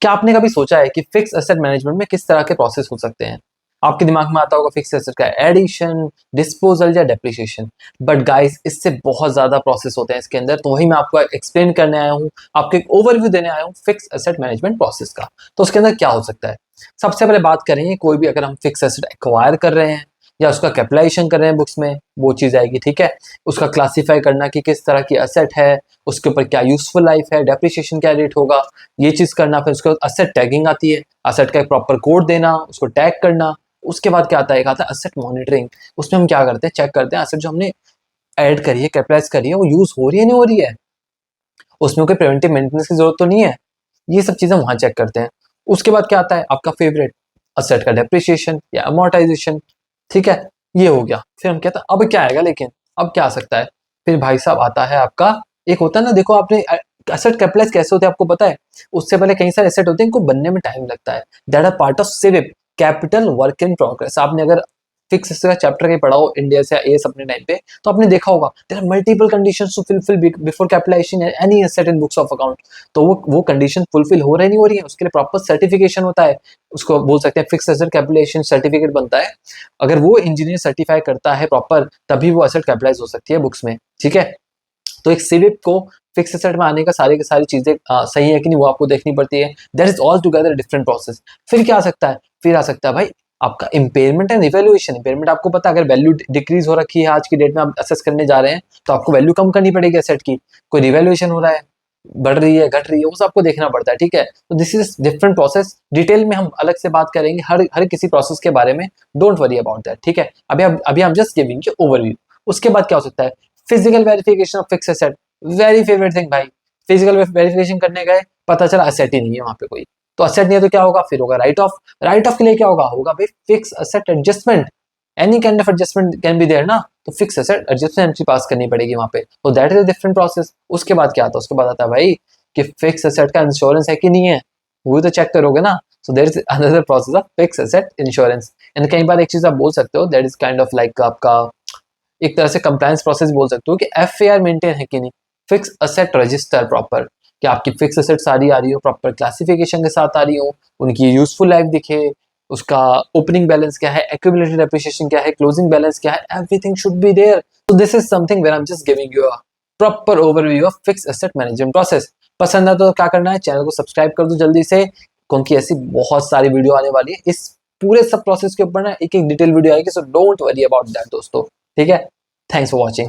क्या आपने कभी सोचा है कि फिक्स एसेट मैनेजमेंट में किस तरह के प्रोसेस हो सकते हैं? आपके दिमाग में आता होगा फिक्स एसेट का एडिशन, डिस्पोजल या डेप्रिसिएशन। बट गाइस, इससे बहुत ज्यादा प्रोसेस होते हैं इसके अंदर, तो वही मैं आपको एक्सप्लेन करने आया हूँ, आपको एक ओवरव्यू देने आया हूँ फिक्स एसेट मैनेजमेंट प्रोसेस का। तो उसके अंदर क्या हो सकता है? सबसे पहले बात करेंगे, कोई भी अगर हम फिक्स एसेट एक्वायर कर रहे हैं या उसका कैपिटलाइजेशन कर रहे हैं बुक्स में, वो चीज आएगी, ठीक है। उसका क्लासीफाई करना कि किस तरह की एसेट है, उसके ऊपर क्या यूजफुल लाइफ है, डेप्रिसिएशन क्या रेट होगा, ये चीज करना। फिर उसके बाद एसेट टैगिंग आती है, एसेट का एक प्रॉपर कोड देना, उसको टैग करना। उसके बाद क्या आता है, एक आता है एसेट मॉनिटरिंग। उसमें हम क्या करते हैं, चेक करते हैं एसेट जो हमने ऐड करी है, कैपिटलाइज करी है, वो यूज हो रही है नहीं हो रही है, उसमें कोई प्रिवेंटिव मेंटेनेंस की जरूरत तो नहीं है। ये सब चीजें वहां चेक करते हैं। उसके बाद क्या आता है, आपका फेवरेट, एसेट का डेप्रिसिएशन या अमोर्टाइजेशन, ठीक है। ये हो गया। फिर हम कहते हैं अब क्या आएगा, लेकिन अब क्या आ सकता है? फिर भाई साहब आता है आपका, एक होता है ना, देखो आपने एसेट कैपिटलाइज कैसे होते हैं आपको पता है? उससे पहले कई सारे एसेट होते हैं, इनको बनने में टाइम लगता है। दैट आर पार्ट ऑफ सिविप, कैपिटल वर्क इन प्रोग्रेस। आपने अगर फिक्स का चैप्टर के पढ़ा हो इंडिया से एएस अपने टाइम पे, तो आपने देखा होगा there are multiple conditions to fulfil before capitalization any asset in books of account. तो वो कंडीशन फुलफिल हो रही नहीं हो रही है, उसके लिए प्रॉपर सर्टिफिकेशन होता है। उसको बोल सकते हैं फिक्स एसेट कैपिटलाइजेशन सर्टिफिकेट बनता है। अगर वो इंजीनियर सर्टिफाई करता है प्रॉपर, तभी वो एसेट कैपिटलाइज हो सकती है बुक्स में, ठीक है। तो एक सिविप को फिक्स एसेट में आने का सारी की सारी चीजें सही है कि नहीं, वो आपको देखनी पड़ती है। That is all together different process. फिर क्या आ सकता है? फिर आ सकता है भाई आपका इम्पेयरमेंट एंड इवेल्युएशन। इम्पेयरमेंट आपको पता है, अगर वैल्यू डिक्रीज हो रखी है आज की डेट में, आप असेस करने जा रहे हैं, तो आपको वैल्यू कम करनी पड़ेगी एसेट की। कोई रिवैल्यूएशन हो रहा है, बढ़ रही है, घट रही है, वो सब आपको देखना पड़ता है, ठीक है। तो this is different process. Detail में हम अलग से बात करेंगे हर हर किसी प्रोसेस के बारे में। डोंट वरी अबाउट दैट, ठीक है। अभी हम जस्ट गिविंग यू ओवरव्यू। उसके बाद क्या हो सकता है? Physical verification of fix asset, very favourite thing भाई। फिजिकल वेरिफिकेशन करने गए, पता चला एसेट ही नहीं है वहां पे कोई। तो एसेट नहीं है तो क्या होगा? फिर होगा राइट ऑफ। राइट ऑफ के लिए क्या होगा? होगा भाई fix asset adjustment. Any kind of adjustment can be there ना, तो fix asset adjustment entry pass करनी पड़ेगी वहां पे। तो that is a different process. उसके बाद क्या आता है? उसके बाद आता है भाई कि फिक्स एसेट का इंश्योरेंस है कि नहीं है, वो तो चेक करोगे ना। So there is another process of fix asset insurance. And कई बार एक चीज आप बोल सकते हो, that is kind of like आपका एक तरह से कंप्लायंस प्रोसेस बोल सकते हो कि एफएआर मेंटेन है कि नहीं, फिक्स एसेट रजिस्टर प्रॉपर, कि आपकी फिक्स एसेट सारी आ रही हो, प्रॉपर क्लासिफिकेशन के साथ आ रही हो, उनकी यूजफुल लाइफ दिखे, उसका ओपनिंग बैलेंस क्या है, एक्यूमुलेटेड डेप्रिसिएशन क्या है, क्लोजिंग बैलेंस क्या है, everything should be there. So this is something where I am just giving you a proper overview of fix asset management process. पसंद है तो क्या करना है, चैनल को सब्सक्राइब कर दो जल्दी से, क्योंकि ऐसी बहुत सारी वीडियो आने वाली है इस पूरे सब प्रोसेस के ऊपर ना। एक एक डिटेल वीडियो आएगी, so don't worry about that दोस्तों, ठीक है। Thanks for watching.